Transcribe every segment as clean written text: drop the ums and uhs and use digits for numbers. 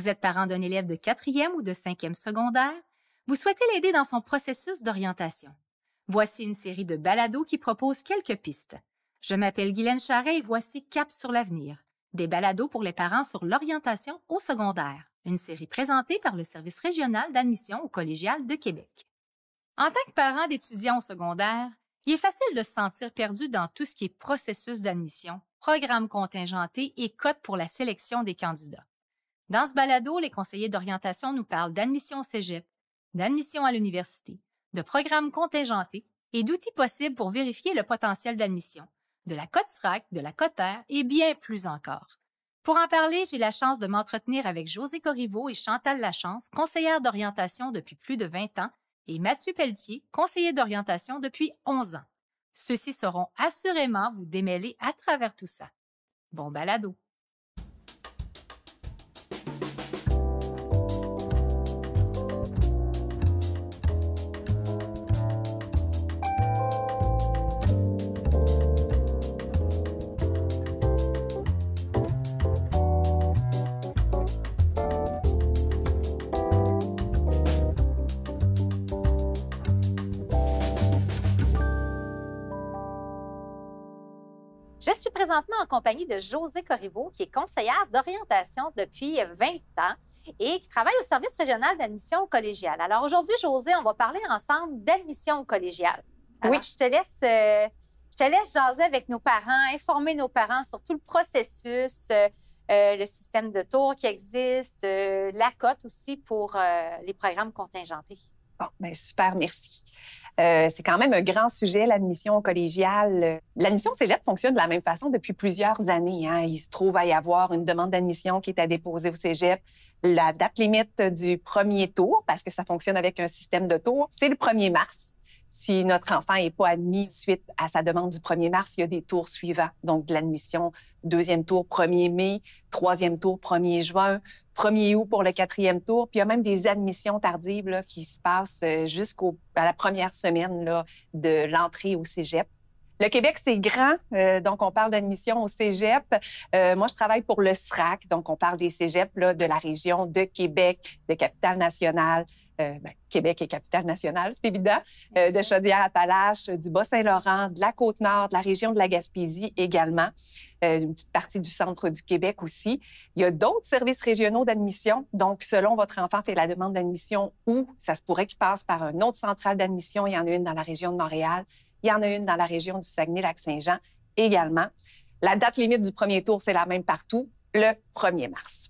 Vous êtes parent d'un élève de 4e ou de 5e secondaire? Vous souhaitez l'aider dans son processus d'orientation. Voici une série de balados qui proposent quelques pistes. Je m'appelle Guylaine Charret et voici Cap sur l'avenir, des balados pour les parents sur l'orientation au secondaire, une série présentée par le Service régional d'admission au collégial de Québec. En tant que parent d'étudiants au secondaire, il est facile de se sentir perdu dans tout ce qui est processus d'admission, programme contingenté et cotes pour la sélection des candidats. Dans ce balado, les conseillers d'orientation nous parlent d'admission au cégep, d'admission à l'université, de programmes contingentés et d'outils possibles pour vérifier le potentiel d'admission, de la cote SRAC, de la cotère et bien plus encore. Pour en parler, j'ai la chance de m'entretenir avec Josée Corriveau et Chantal Lachance, conseillères d'orientation depuis plus de 20 ans, et Mathieu Pelletier, conseiller d'orientation depuis 11 ans. Ceux-ci sauront assurément vous démêler à travers tout ça. Bon balado! Je suis présentement en compagnie de Josée Corriveau, qui est conseillère d'orientation depuis 20 ans et qui travaille au service régional d'admission au collégial. Alors aujourd'hui, Josée, on va parler ensemble d'admission au collégial. Alors, Oui. je te laisse jaser avec nos parents, informer nos parents sur tout le processus, le système de tours qui existe, la cote aussi pour les programmes contingentés. Bon, bien, super, merci. C'est quand même un grand sujet, l'admission au collégial. L'admission au cégep fonctionne de la même façon depuis plusieurs années. Hein. Il se trouve à y avoir une demande d'admission qui est à déposer au cégep. La date limite du premier tour, parce que ça fonctionne avec un système de tours, c'est le 1er mars. Si notre enfant n'est pas admis suite à sa demande du 1er mars, il y a des tours suivants. Donc, de l'admission, 2e tour, 1er mai, 3e tour, 1er juin, 1er août pour le 4e tour. Puis, il y a même des admissions tardives là, qui se passent jusqu'à la première semaine là, de l'entrée au cégep. Le Québec, c'est grand, donc on parle d'admission au cégep. Moi, je travaille pour le SRAC, donc on parle des cégeps là, de la région de Québec, de Capitale-Nationale, Québec et Capitale-Nationale, c'est évident, de Chaudière-Appalaches, du Bas-Saint-Laurent, de la Côte-Nord, de la région de la Gaspésie également, une petite partie du centre du Québec aussi. Il y a d'autres services régionaux d'admission, donc selon votre enfant fait la demande d'admission où, ça se pourrait qu'il passe par une autre centrale d'admission. Il y en a une dans la région de Montréal. Il y en a une dans la région du Saguenay-Lac-Saint-Jean également. La date limite du premier tour, c'est la même partout, le 1er mars.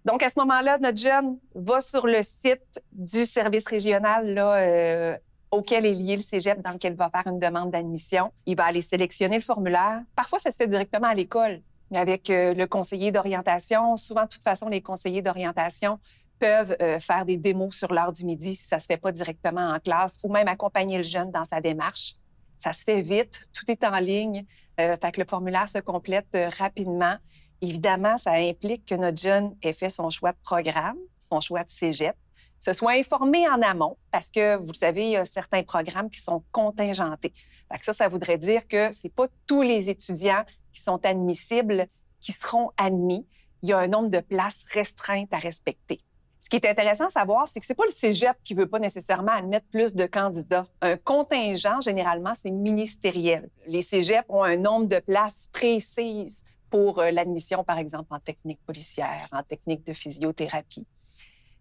Donc, à ce moment-là, notre jeune va sur le site du service régional là, auquel est lié le cégep, dans lequel il va faire une demande d'admission. Il va aller sélectionner le formulaire. Parfois, ça se fait directement à l'école avec le conseiller d'orientation. Souvent, de toute façon, les conseillers d'orientation peuvent faire des démos sur l'heure du midi si ça ne se fait pas directement en classe ou même accompagner le jeune dans sa démarche. Ça se fait vite, tout est en ligne, fait que le formulaire se complète rapidement. Évidemment, ça implique que notre jeune ait fait son choix de programme, son choix de cégep, se soit informé en amont, parce que, vous le savez, il y a certains programmes qui sont contingentés. Fait que ça voudrait dire que c'est pas tous les étudiants qui sont admissibles qui seront admis. Il y a un nombre de places restreintes à respecter. Ce qui est intéressant à savoir, c'est que c'est pas le cégep qui veut pas nécessairement admettre plus de candidats. Un contingent, généralement, c'est ministériel. Les cégeps ont un nombre de places précises pour l'admission, par exemple, en technique policière, en technique de physiothérapie.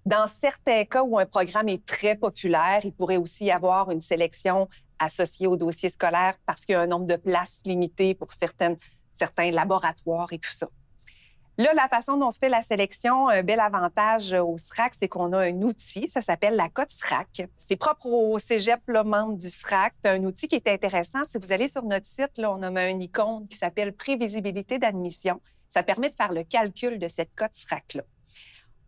Dans certains cas où un programme est très populaire, il pourrait aussi y avoir une sélection associée au dossier scolaire parce qu'il y a un nombre de places limitées pour certains laboratoires et tout ça. Là, la façon dont se fait la sélection, un bel avantage au SRAC, c'est qu'on a un outil, ça s'appelle la cote SRAC. C'est propre au cégep, là, membre du SRAC. C'est un outil qui est intéressant. Si vous allez sur notre site, là, on a un icône qui s'appelle Prévisibilité d'admission. Ça permet de faire le calcul de cette cote SRAC-là.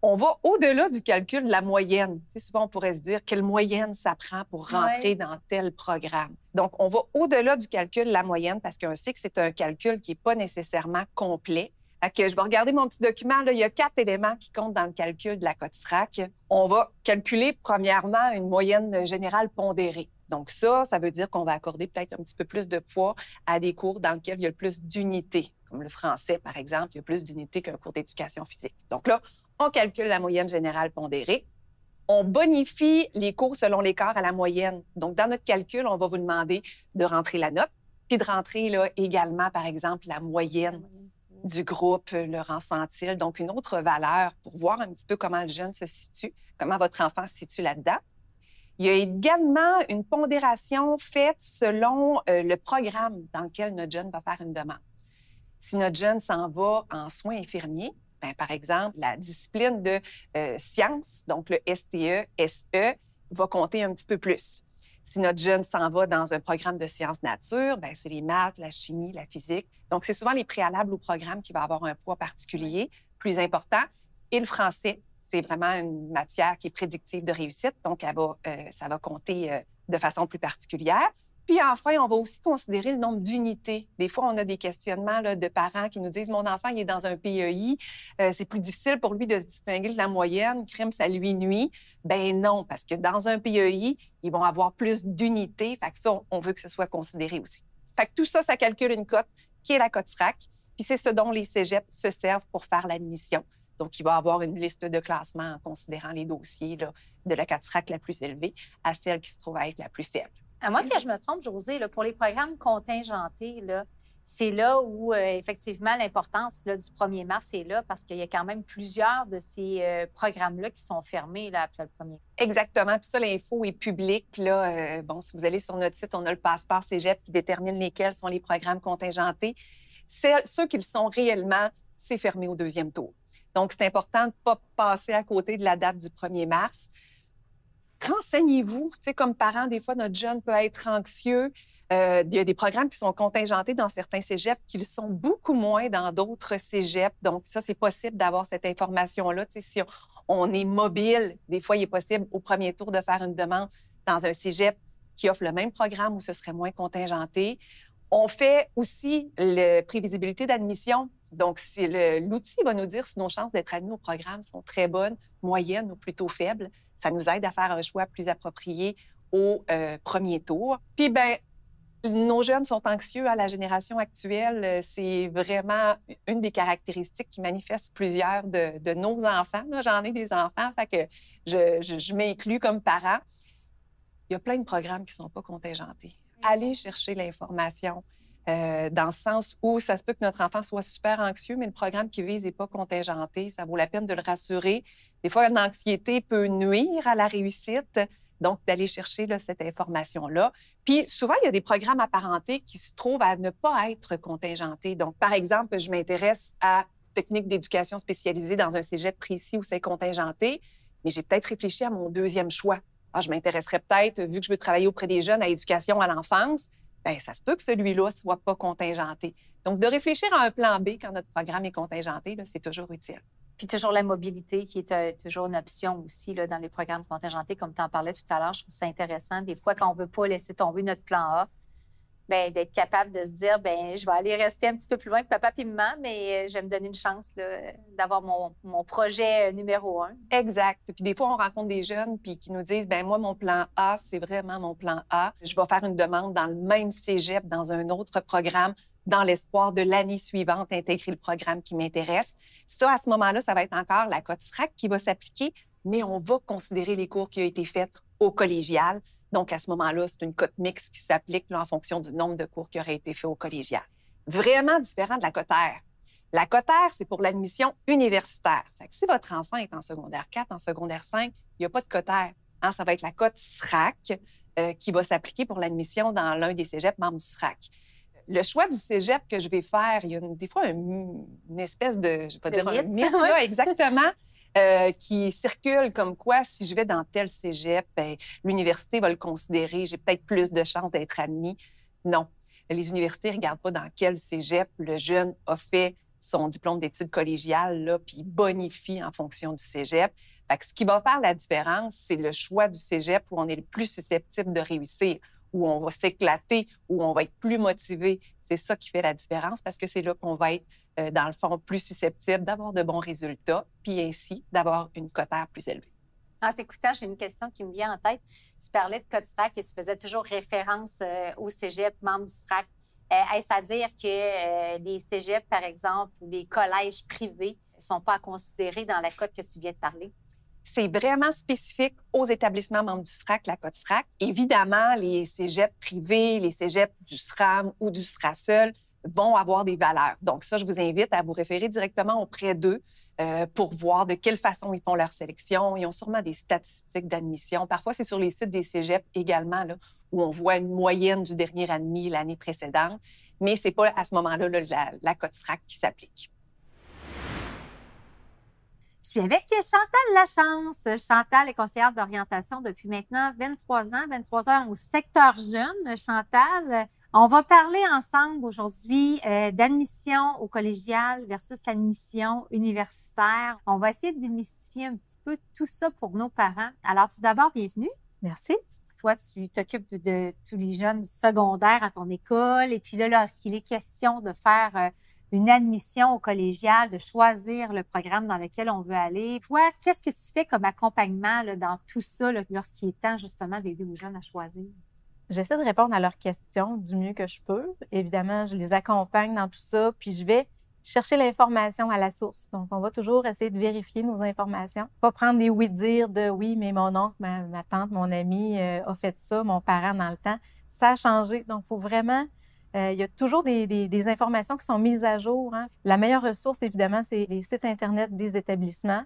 On va au-delà du calcul de la moyenne. Tu sais, souvent, on pourrait se dire quelle moyenne ça prend pour rentrer dans tel programme. Donc, on va au-delà du calcul de la moyenne parce qu'on sait que c'est un calcul qui n'est pas nécessairement complet. Fait que je vais regarder mon petit document. Là, il y a 4 éléments qui comptent dans le calcul de la cote SRAC. On va calculer, premièrement, une moyenne générale pondérée. Donc ça veut dire qu'on va accorder peut-être un petit peu plus de poids à des cours dans lesquels il y a le plus d'unités. Comme le français, par exemple, il y a plus d'unités qu'un cours d'éducation physique. Donc là, On calcule la moyenne générale pondérée. On bonifie les cours selon l'écart à la moyenne. Donc, dans notre calcul, on va vous demander de rentrer la note, puis de rentrer là, également, par exemple, la moyenne du groupe, le rang centile, donc une autre valeur pour voir un petit peu comment le jeune se situe, comment votre enfant se situe là-dedans. Il y a également une pondération faite selon le programme dans lequel notre jeune va faire une demande. Si notre jeune s'en va en soins infirmiers, bien, par exemple, la discipline de sciences, donc le STE, SE, va compter un petit peu plus. Si notre jeune s'en va dans un programme de sciences nature, bien, c'est les maths, la chimie, la physique. Donc, c'est souvent les préalables au programme qui va avoir un poids particulier, plus important. Et le français, c'est vraiment une matière qui est prédictive de réussite, donc ça va compter de façon plus particulière. Puis enfin, on va aussi considérer le nombre d'unités. Des fois, on a des questionnements là, de parents qui nous disent « Mon enfant, il est dans un PEI, c'est plus difficile pour lui de se distinguer de la moyenne, crime, ça lui nuit. » Ben non, parce que dans un PEI, ils vont avoir plus d'unités. Fait que ça, on veut que ce soit considéré aussi. Fait que tout ça, ça calcule une cote qui est la cote SRAC. Puis c'est ce dont les cégeps se servent pour faire l'admission. Donc, il va avoir une liste de classement en considérant les dossiers là, de la cote SRAC la plus élevée à celle qui se trouve à être la plus faible. À moins que je me trompe, Josée, là, pour les programmes contingentés, là, c'est là où, effectivement, l'importance là, du 1er mars est là parce qu'il y a quand même plusieurs de ces programmes-là qui sont fermés là, après le 1er. Exactement. Puis ça, l'info est publique. Là. Bon, si vous allez sur notre site, on a le passeport cégep qui détermine lesquels sont les programmes contingentés. Ceux qui le sont réellement, c'est fermé au 2e tour. Donc, c'est important de ne pas passer à côté de la date du 1er mars. Renseignez-vous. Tu sais, comme parent, des fois, notre jeune peut être anxieux. Il y a des programmes qui sont contingentés dans certains cégeps qui le sont beaucoup moins dans d'autres cégeps. Donc, ça, c'est possible d'avoir cette information-là. Tu sais, si on est mobile, des fois, il est possible au 1er tour de faire une demande dans un cégep qui offre le même programme où ce serait moins contingenté. On fait aussi la prévisibilité d'admission. Donc, si l'outil va nous dire si nos chances d'être admis au programme sont très bonnes, moyennes ou plutôt faibles. Ça nous aide à faire un choix plus approprié au 1er tour. Puis, bien, nos jeunes sont anxieux à la génération actuelle. C'est vraiment une des caractéristiques qui manifestent plusieurs de nos enfants. Là, j'en ai des enfants, fait que je m'inclus comme parent. Il y a plein de programmes qui ne sont pas contingentés. Allez chercher l'information. Dans le sens où ça se peut que notre enfant soit super anxieux, mais le programme qu'il vise n'est pas contingenté. Ça vaut la peine de le rassurer. Des fois, l'anxiété peut nuire à la réussite. Donc, d'aller chercher là, cette information-là. Puis, souvent, il y a des programmes apparentés qui se trouvent à ne pas être contingentés. Donc, par exemple, je m'intéresse à techniques d'éducation spécialisée dans un cégep précis où c'est contingenté, mais j'ai peut-être réfléchi à mon 2e choix. Ah, je m'intéresserais peut-être, vu que je veux travailler auprès des jeunes, à éducation à l'enfance. Bien, ça se peut que celui-là soit pas contingenté. Donc, de réfléchir à un plan B quand notre programme est contingenté, là, c'est toujours utile. Puis toujours la mobilité qui est toujours une option aussi là, dans les programmes contingentés, comme tu en parlais tout à l'heure. Je trouve ça intéressant. Des fois, quand on veut pas laisser tomber notre plan A, bien, d'être capable de se dire, bien, je vais aller rester un petit peu plus loin que papa et maman, mais je vais me donner une chance là, d'avoir mon projet numéro 1. Exact. Puis des fois, on rencontre des jeunes puis qui nous disent, bien, moi, mon plan A, c'est vraiment mon plan A. Je vais faire une demande dans le même cégep, dans un autre programme, dans l'espoir de l'année suivante intégrer le programme qui m'intéresse. Ça, à ce moment-là, ça va être encore la cote SRAC qui va s'appliquer, mais on va considérer les cours qui ont été faits au collégial. Donc, à ce moment-là, c'est une cote mixte qui s'applique là, en fonction du nombre de cours qui auraient été faits au collégial. Vraiment différent de la cote R. La cote R, c'est pour l'admission universitaire. Fait que si votre enfant est en secondaire 4, en secondaire 5, il n'y a pas de cote R. Hein, ça va être la cote SRAC qui va s'appliquer pour l'admission dans l'un des cégeps membres du SRAC. Le choix du cégep que je vais faire, il y a des fois une espèce de, je vais pas dire un mythe, là, exactement, qui circule comme quoi, si je vais dans tel cégep, ben, l'université va le considérer, j'ai peut-être plus de chances d'être admis. Non. Les universités ne regardent pas dans quel cégep le jeune a fait son diplôme d'études collégiales, là, puis bonifie en fonction du cégep. Fait que ce qui va faire la différence, c'est le choix du cégep où on est le plus susceptible de réussir, où on va s'éclater, où on va être plus motivé. C'est ça qui fait la différence parce que c'est là qu'on va être, dans le fond, plus susceptible d'avoir de bons résultats, puis ainsi d'avoir une cote R plus élevée. En t'écoutant, j'ai une question qui me vient en tête. Tu parlais de cote SRAC et tu faisais toujours référence au cégep, membre du SRAC. Est-ce à dire que les cégeps, par exemple, ou les collèges privés ne sont pas à considérer dans la cote que tu viens de parler? C'est vraiment spécifique aux établissements membres du SRAC, la cote SRAC. Évidemment, les cégeps privés, les cégeps du SRAM ou du SRASEL vont avoir des valeurs. Donc ça, je vous invite à vous référer directement auprès d'eux pour voir de quelle façon ils font leur sélection. Ils ont sûrement des statistiques d'admission. Parfois, c'est sur les sites des cégeps également, là, où on voit une moyenne du dernier admis l'année précédente. Mais c'est pas à ce moment-là là, la cote SRAC qui s'applique. Je suis avec Chantal Lachance. Chantal est conseillère d'orientation depuis maintenant 23 ans au secteur jeune. Chantal, on va parler ensemble aujourd'hui d'admission au collégial versus l'admission universitaire. On va essayer de démystifier un petit peu tout ça pour nos parents. Alors, tout d'abord, bienvenue. Merci. Toi, tu t'occupes de tous les jeunes secondaires à ton école. Et puis là, lorsqu'il est question de faire une admission au collégial, de choisir le programme dans lequel on veut aller. Toi, qu'est-ce que tu fais comme accompagnement là, dans tout ça lorsqu'il est temps justement d'aider aux jeunes à choisir? J'essaie de répondre à leurs questions du mieux que je peux. Évidemment, je les accompagne dans tout ça, puis je vais chercher l'information à la source. Donc, on va toujours essayer de vérifier nos informations. Pas prendre des oui-dire de « oui, mais mon oncle, ma tante, mon ami a fait ça, mon parent dans le temps ». Ça a changé. Donc, il faut vraiment... il y a toujours des informations qui sont mises à jour. Hein. La meilleure ressource, évidemment, c'est les sites Internet des établissements.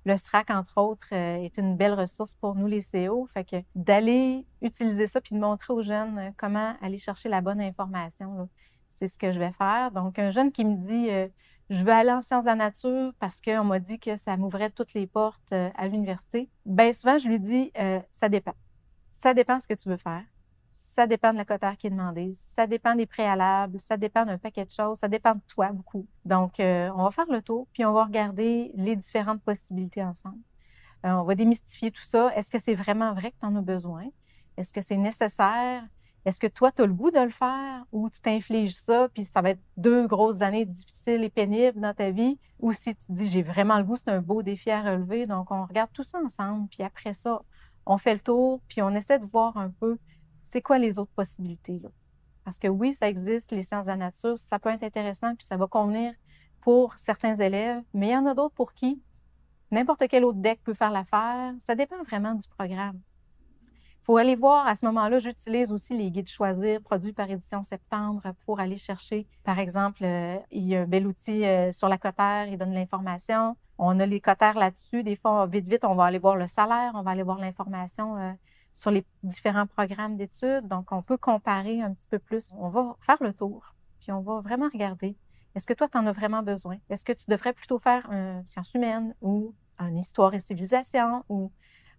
Le SRAC, entre autres, est une belle ressource pour nous, les CO. Fait que d'aller utiliser ça puis de montrer aux jeunes comment aller chercher la bonne information, là, c'est ce que je vais faire. Donc, un jeune qui me dit je veux aller en sciences de la nature parce qu'on m'a dit que ça m'ouvrait toutes les portes à l'université. Bien souvent, je lui dis ça dépend. Ça dépend de ce que tu veux faire. Ça dépend de la cotère qui est demandée, ça dépend des préalables, ça dépend d'un paquet de choses, ça dépend de toi beaucoup. Donc, on va faire le tour, puis on va regarder les différentes possibilités ensemble. On va démystifier tout ça. Est-ce que c'est vraiment vrai que tu en as besoin? Est-ce que c'est nécessaire? Est-ce que toi, tu as le goût de le faire ou tu t'infliges ça, puis ça va être 2 grosses années difficiles et pénibles dans ta vie? Ou si tu te dis, j'ai vraiment le goût, c'est un beau défi à relever. Donc, on regarde tout ça ensemble, puis après ça, on fait le tour, puis on essaie de voir un peu c'est quoi les autres possibilités, là? Parce que oui, ça existe, les sciences de la nature, ça peut être intéressant, puis ça va convenir pour certains élèves, mais il y en a d'autres pour qui n'importe quel autre deck peut faire l'affaire. Ça dépend vraiment du programme. Il faut aller voir, à ce moment-là, j'utilise aussi les guides Choisir produits par Édition Septembre pour aller chercher, par exemple, il y a un bel outil sur la cotère, il donne l'information. On a les cotères là-dessus. Des fois, vite, on va aller voir le salaire, on va aller voir l'information sur les différents programmes d'études. Donc, on peut comparer un petit peu plus. On va faire le tour, puis on va vraiment regarder. Est-ce que toi, tu en as vraiment besoin? Est-ce que tu devrais plutôt faire un sciences humaines ou une histoire et civilisation ou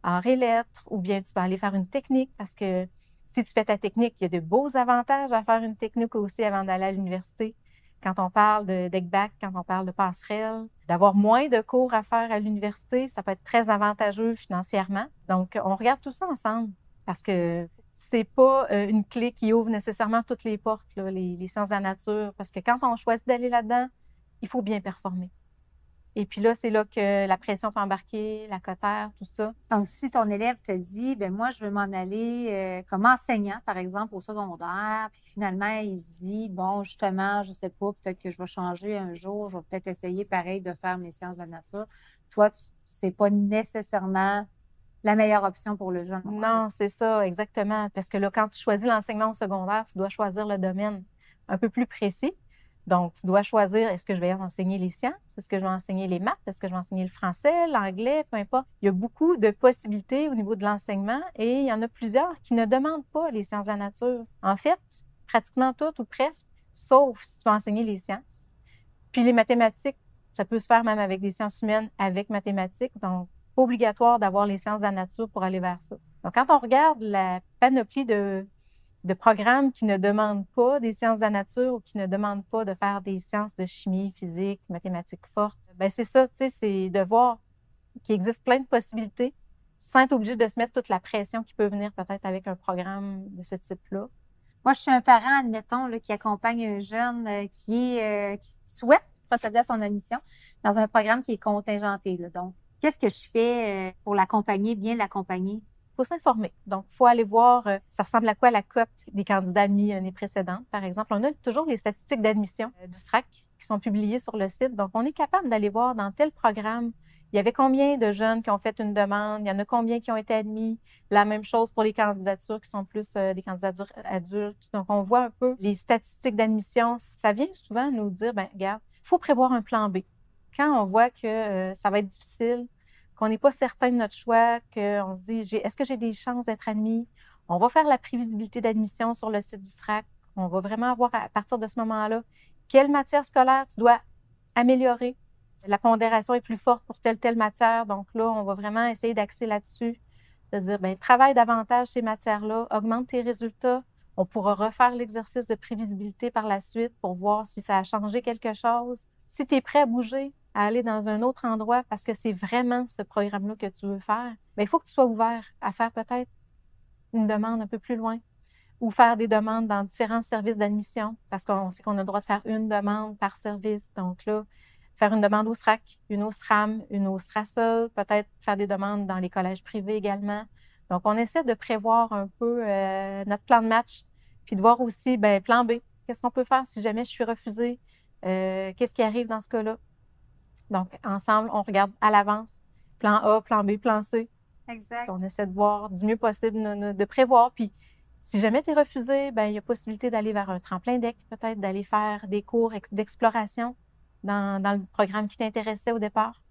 arts et lettres, ou bien tu vas aller faire une technique parce que si tu fais ta technique, il y a de beaux avantages à faire une technique aussi avant d'aller à l'université. Quand on parle de deck-back, quand on parle de passerelle, d'avoir moins de cours à faire à l'université, ça peut être très avantageux financièrement. Donc, on regarde tout ça ensemble parce que c'est pas une clé qui ouvre nécessairement toutes les portes, là, les sciences de la nature, parce que quand on choisit d'aller là-dedans, il faut bien performer. Et puis là, c'est là que la pression peut embarquer, la cotère, tout ça. Donc, si ton élève te dit, ben moi, je veux m'en aller comme enseignant, par exemple, au secondaire, puis finalement, il se dit, bon, justement, je sais pas, peut-être que je vais changer un jour, je vais peut-être essayer, pareil, de faire mes sciences de la nature. Toi, c'est pas nécessairement la meilleure option pour le jeune. Non, c'est ça, exactement. Parce que là, quand tu choisis l'enseignement au secondaire, tu dois choisir le domaine un peu plus précis. Donc, tu dois choisir, est-ce que je vais enseigner les sciences? Est-ce que je vais enseigner les maths? Est-ce que je vais enseigner le français, l'anglais, peu importe. Il y a beaucoup de possibilités au niveau de l'enseignement et il y en a plusieurs qui ne demandent pas les sciences de la nature. En fait, pratiquement toutes ou presque, sauf si tu vas enseigner les sciences. Puis les mathématiques, ça peut se faire même avec des sciences humaines avec mathématiques. Donc, pas obligatoire d'avoir les sciences de la nature pour aller vers ça. Donc, quand on regarde la panoplie de programmes qui ne demandent pas des sciences de la nature ou qui ne demandent pas de faire des sciences de chimie, physique, mathématiques fortes, bien, c'est ça, tu sais, c'est de voir qu'il existe plein de possibilités sans être obligé de se mettre toute la pression qui peut venir peut-être avec un programme de ce type-là. Moi, je suis un parent, admettons, là, qui accompagne un jeune qui souhaite procéder à son admission dans un programme qui est contingenté, là. Donc, qu'est-ce que je fais pour l'accompagner, bien l'accompagner? Il faut s'informer. Donc, il faut aller voir ça ressemble à quoi la cote des candidats admis l'année précédente. Par exemple, on a toujours les statistiques d'admission du SRAC qui sont publiés sur le site. Donc, on est capable d'aller voir dans tel programme, il y avait combien de jeunes qui ont fait une demande, il y en a combien qui ont été admis. La même chose pour les candidatures qui sont plus des candidatures adultes. Donc, on voit un peu les statistiques d'admission. Ça vient souvent nous dire, bien, regarde, il faut prévoir un plan B. Quand on voit que ça va être difficile, qu'on n'est pas certain de notre choix, qu'on se dit, est-ce que j'ai des chances d'être admis? On va faire la prévisibilité d'admission sur le site du SRAC. On va vraiment voir à partir de ce moment-là quelle matière scolaire tu dois améliorer. La pondération est plus forte pour telle matière. Donc là, on va vraiment essayer d'axer là-dessus, de dire, bien, travaille davantage ces matières-là, augmente tes résultats. On pourra refaire l'exercice de prévisibilité par la suite pour voir si ça a changé quelque chose. Si tu es prêt à bouger, à aller dans un autre endroit parce que c'est vraiment ce programme-là que tu veux faire, bien, il faut que tu sois ouvert à faire peut-être une demande un peu plus loin ou faire des demandes dans différents services d'admission parce qu'on sait qu'on a le droit de faire une demande par service. Donc là, faire une demande au SRAC, une au SRAM, une au SRASOL, peut-être faire des demandes dans les collèges privés également. Donc, on essaie de prévoir un peu notre plan de match puis de voir aussi, bien, plan B. Qu'est-ce qu'on peut faire si jamais je suis refusée? Qu'est-ce qui arrive dans ce cas-là? Donc, ensemble, on regarde à l'avance. Plan A, plan B, plan C. Exact. On essaie de voir du mieux possible, de prévoir. Puis, si jamais tu es refusé, bien, il y a possibilité d'aller vers un tremplin DEC, peut-être d'aller faire des cours d'exploration dans le programme qui t'intéressait au départ,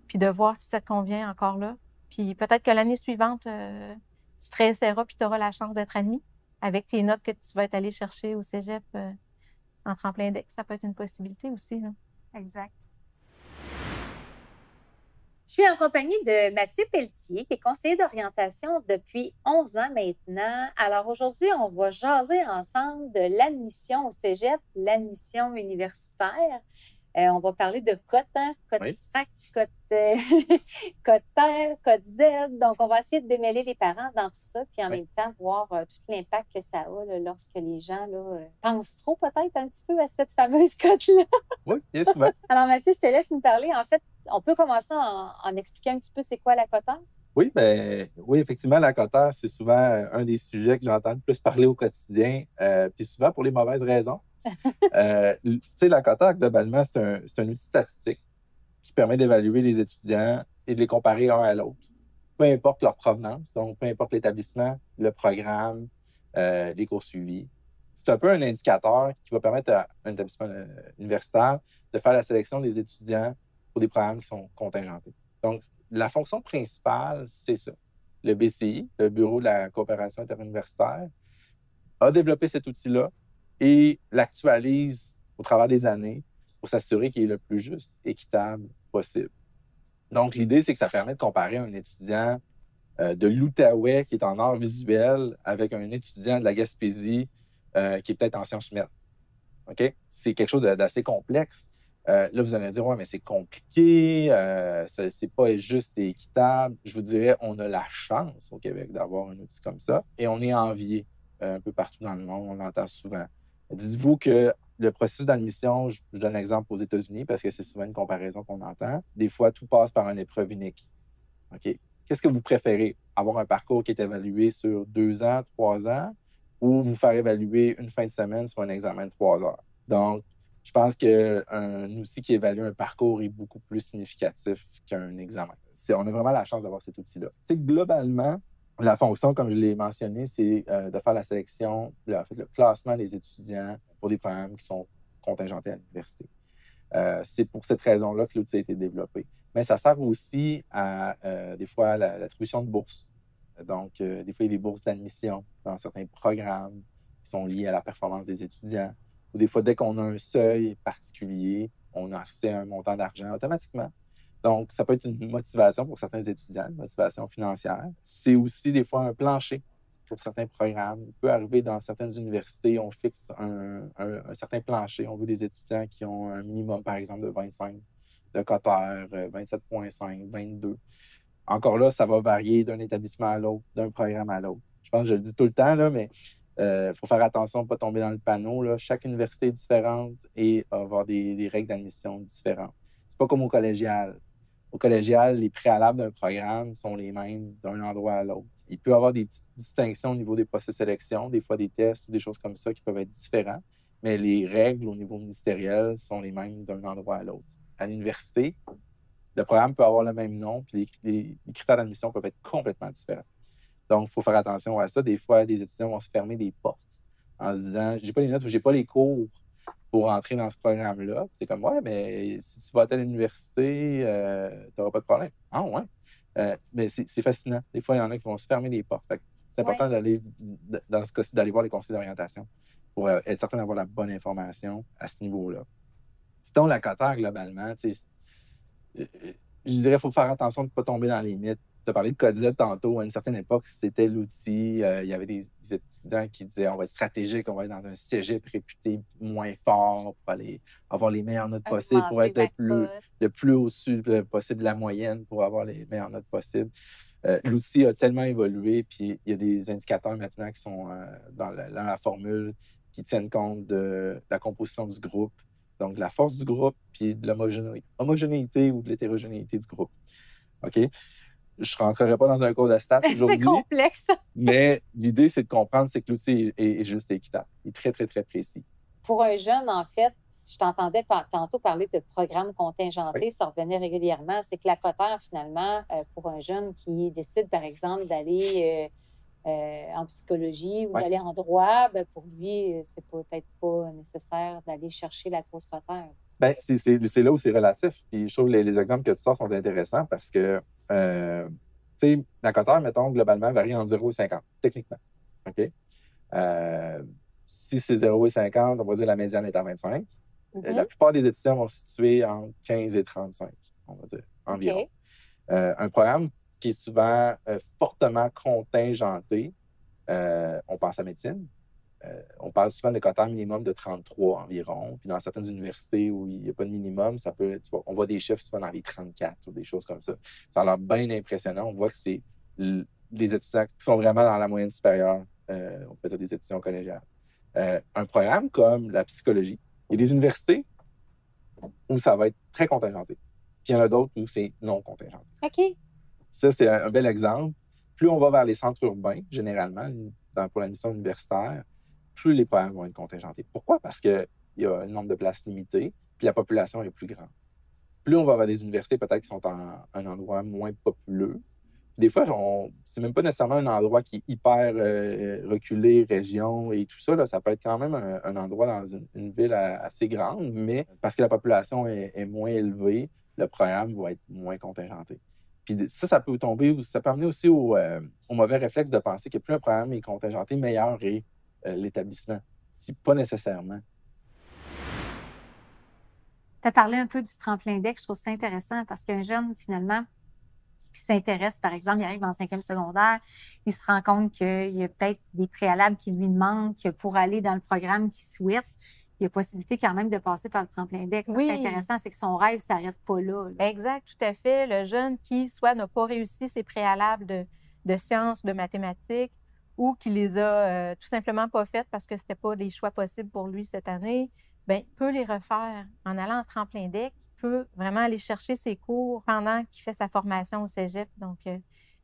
puis de voir si ça te convient encore là. Puis peut-être que l'année suivante, tu te réessayeras puis tu auras la chance d'être admis avec tes notes que tu vas être allé chercher au cégep en tremplin DEC. Ça peut être une possibilité aussi, là. Exact. Je suis en compagnie de Mathieu Pelletier, qui est conseiller d'orientation depuis 11 ans maintenant. Alors aujourd'hui, on va jaser ensemble de l'admission au cégep, l'admission universitaire. On va parler de cotes, cotes SRAC, cotes cotes terre, cotes Z. Donc, on va essayer de démêler les parents dans tout ça, puis en même temps, voir tout l'impact que ça a là, lorsque les gens pensent trop peut-être un petit peu à cette fameuse cote-là. Oui, bien souvent. Alors, Mathieu, je te laisse nous parler. En fait, on peut commencer en expliquant un petit peu c'est quoi la coteur? Oui, effectivement, la coteur, c'est souvent un des sujets que j'entends le plus parler au quotidien, puis souvent pour les mauvaises raisons. Tu sais, la coteur, globalement, c'est un outil statistique qui permet d'évaluer les étudiants et de les comparer un à l'autre, peu importe leur provenance, donc peu importe l'établissement, le programme, les cours suivis. C'est un peu un indicateur qui va permettre à un établissement universitaire de faire la sélection des étudiants pour des programmes qui sont contingentés. Donc, la fonction principale, c'est ça. Le BCI, le Bureau de la coopération interuniversitaire, a développé cet outil-là et l'actualise au travers des années pour s'assurer qu'il est le plus juste, équitable possible. Donc, l'idée, c'est que ça permet de comparer un étudiant de l'Outaouais qui est en art visuel avec un étudiant de la Gaspésie qui est peut-être en sciences humaines. OK? C'est quelque chose d'assez complexe. Là, vous allez me dire, ouais, mais c'est compliqué, c'est pas juste et équitable. Je vous dirais, on a la chance au Québec d'avoir un outil comme ça et on est envié un peu partout dans le monde, on l'entend souvent. Dites-vous que le processus d'admission, je donne l'exemple aux États-Unis parce que c'est souvent une comparaison qu'on entend. Des fois, tout passe par une épreuve unique. OK? Qu'est-ce que vous préférez? Avoir un parcours qui est évalué sur 2 ans, 3 ans ou vous faire évaluer une fin de semaine sur un examen de 3 heures? Donc, je pense qu'un outil qui évalue un parcours est beaucoup plus significatif qu'un examen. On a vraiment la chance d'avoir cet outil-là. Tu sais, globalement, la fonction, comme je l'ai mentionné, c'est de faire la sélection, le classement des étudiants pour des programmes qui sont contingentés à l'université. C'est pour cette raison-là que l'outil a été développé. Mais ça sert aussi à, des fois, l'attribution de bourses. Donc, des fois, il y a des bourses d'admission dans certains programmes qui sont liés à la performance des étudiants. Ou des fois, dès qu'on a un seuil particulier, on a accès à un montant d'argent automatiquement. Donc, ça peut être une motivation pour certains étudiants, une motivation financière. C'est aussi des fois un plancher pour certains programmes. Il peut arriver dans certaines universités, on fixe un certain plancher. On veut des étudiants qui ont un minimum, par exemple, de 25 de coteur, 27,5, 22. Encore là, ça va varier d'un établissement à l'autre, d'un programme à l'autre. Je pense que je le dis tout le temps, là, mais faut faire attention de ne pas tomber dans le panneau, là. Chaque université est différente et avoir des règles d'admission différentes. C'est pas comme au collégial. Au collégial, les préalables d'un programme sont les mêmes d'un endroit à l'autre. Il peut y avoir des petites distinctions au niveau des processus de sélection, des fois des tests ou des choses comme ça qui peuvent être différents, mais les règles au niveau ministériel sont les mêmes d'un endroit à l'autre. À l'université, le programme peut avoir le même nom, puis les critères d'admission peuvent être complètement différents. Donc, il faut faire attention à ça. Des fois, les étudiants vont se fermer des portes en se disant « j'ai pas les notes ou j'ai pas les cours pour entrer dans ce programme-là. » C'est comme « ouais, mais si tu vas à l'université, tu n'auras pas de problème. » Ah ouais? Mais c'est fascinant. Des fois, il y en a qui vont se fermer les portes. Fait que c'est important d'aller, dans ce cas-ci, d'aller voir les conseils d'orientation pour être certain d'avoir la bonne information à ce niveau-là. Sinon, la cotère, globalement, je dirais qu'il faut faire attention de ne pas tomber dans les mythes. Tu as parlé de Codizet tantôt. À une certaine époque, c'était l'outil. Il y avait des étudiants qui disaient on va être stratégique, on va être dans un cégep réputé moins fort pour aller avoir les meilleures notes possibles, pour être le plus au-dessus possible de la moyenne pour avoir les meilleures notes possibles. L'outil a tellement évolué, puis il y a des indicateurs maintenant qui sont dans la formule qui tiennent compte de la composition du groupe, donc de la force du groupe, puis de l'homogénéité ou de l'hétérogénéité du groupe. OK? Je ne rentrerai pas dans un cours de stats aujourd'hui. C'est complexe. Mais l'idée, c'est de comprendre c'est que l'outil est juste et équitable. Il est très, très, très précis. Pour un jeune, en fait, je t'entendais tantôt parler de programmes contingentés, ça revenait régulièrement. C'est que la cotère, finalement, pour un jeune qui décide, par exemple, d'aller en psychologie ou d'aller en droit, ben, pour lui, c'est peut-être pas nécessaire d'aller chercher la grosse cotère. Bien, c'est là où c'est relatif. Puis je trouve que les exemples que tu sors sont intéressants parce que, tu sais, la cotère, mettons, globalement, varie entre 0 et 50, techniquement. OK? Si c'est 0 et 50, on va dire la médiane est à 25. La plupart des étudiants vont se situer entre 15 et 35, on va dire, environ. Okay. Un programme qui est souvent fortement contingenté, on pense à médecine. On parle souvent de cotère minimum de 33 environ. Puis dans certaines universités où il n'y a pas de minimum, ça peut, on voit des chiffres souvent dans les 34 ou des choses comme ça. Ça a l'air bien impressionnant. On voit que c'est les étudiants qui sont vraiment dans la moyenne supérieure. On peut dire des étudiants collégiales. Un programme comme la psychologie, il y a des universités où ça va être très contingenté. Puis il y en a d'autres où c'est non contingenté. OK. Ça, c'est un bel exemple. Plus on va vers les centres urbains, généralement, pour la mission universitaire, plus les programmes vont être contingentés. Pourquoi? Parce qu'il y a un nombre de places limité, puis la population est plus grande. Plus on va vers des universités, peut-être qui sont en un endroit moins populeux. Des fois, c'est même pas nécessairement un endroit qui est hyper reculé, région et tout ça. Là, ça peut être quand même un endroit dans une ville assez grande, mais parce que la population est moins élevée, le programme va être moins contingenté. Puis ça peut tomber, ça peut amener aussi au mauvais réflexe de penser que plus un programme est contingenté, meilleur est l'établissement. C'est pas nécessairement. Tu as parlé un peu du tremplin deck. Je trouve ça intéressant parce qu'un jeune, finalement, qui s'intéresse, par exemple, il arrive en 5e secondaire, il se rend compte qu'il y a peut-être des préalables qui lui manquent pour aller dans le programme qu'il souhaite. Il y a possibilité quand même de passer par le tremplin deck. Ça, oui. C'est intéressant, c'est que son rêve ne s'arrête pas là. Exact, tout à fait. Le jeune qui, soit n'a pas réussi ses préalables de sciences, de mathématiques, ou qui les a tout simplement pas faites parce que c'était pas des choix possibles pour lui cette année, bien, peut les refaire en allant en tremplin deck. Il peut vraiment aller chercher ses cours pendant qu'il fait sa formation au cégep. Donc,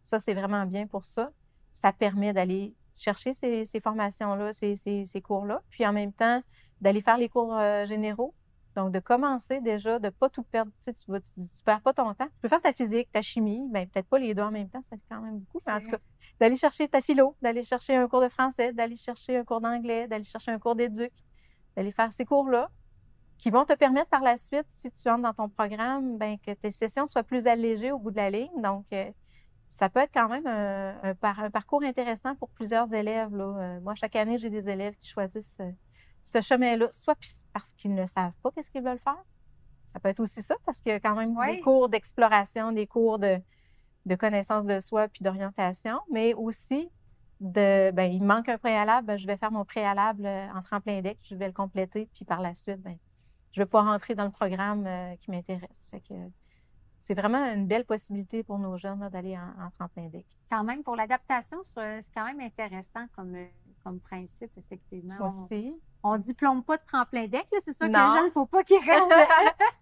ça, c'est vraiment bien pour ça. Ça permet d'aller chercher ces formations-là, ces cours-là, puis en même temps, d'aller faire les cours généraux. Donc, de commencer déjà, de ne pas tout perdre. Tu sais, tu ne perds pas ton temps. Tu peux faire ta physique, ta chimie, bien, peut-être pas les deux en même temps, ça fait quand même beaucoup. Mais en tout cas, d'aller chercher ta philo, d'aller chercher un cours de français, d'aller chercher un cours d'anglais, d'aller chercher un cours d'éduc, d'aller faire ces cours-là qui vont te permettre par la suite, si tu entres dans ton programme, bien, que tes sessions soient plus allégées au bout de la ligne. Donc, ça peut être quand même un parcours intéressant pour plusieurs élèves. Là. Moi, chaque année, j'ai des élèves qui choisissent ce chemin-là, soit parce qu'ils ne savent pas qu'est-ce qu'ils veulent faire. Ça peut être aussi ça, parce qu'il y a quand même des cours d'exploration, des cours de connaissance de soi puis d'orientation, mais aussi il manque un préalable, je vais faire mon préalable en tremplin deck, je vais le compléter, puis par la suite, je vais pouvoir entrer dans le programme qui m'intéresse. Fait que c'est vraiment une belle possibilité pour nos jeunes là, d'aller en tremplin deck. Quand même, pour l'adaptation, c'est quand même intéressant comme principe, effectivement. Aussi. On ne diplôme pas de tremplin deck, là. C'est sûr que Non. le jeune, il ne faut pas qu'il reste.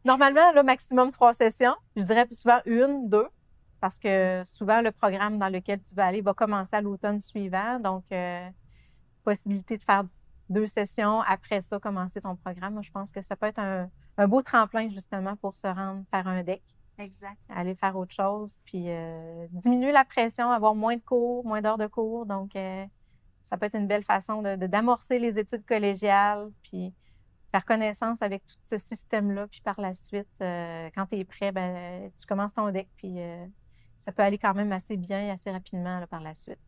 Normalement, là, maximum 3 sessions. Je dirais souvent 1, 2, parce que souvent, le programme dans lequel tu vas aller va commencer à l'automne suivant. Donc, possibilité de faire 2 sessions. Après ça, commencer ton programme. Moi, je pense que ça peut être un beau tremplin, justement, pour se rendre faire un DEC. Exact. Aller faire autre chose, puis diminuer la pression, avoir moins de cours, moins d'heures de cours. Donc, ça peut être une belle façon d'amorcer les études collégiales, puis faire connaissance avec tout ce système-là. Puis par la suite, quand tu es prêt, ben, tu commences ton DEC, puis ça peut aller quand même assez bien et assez rapidement là, par la suite.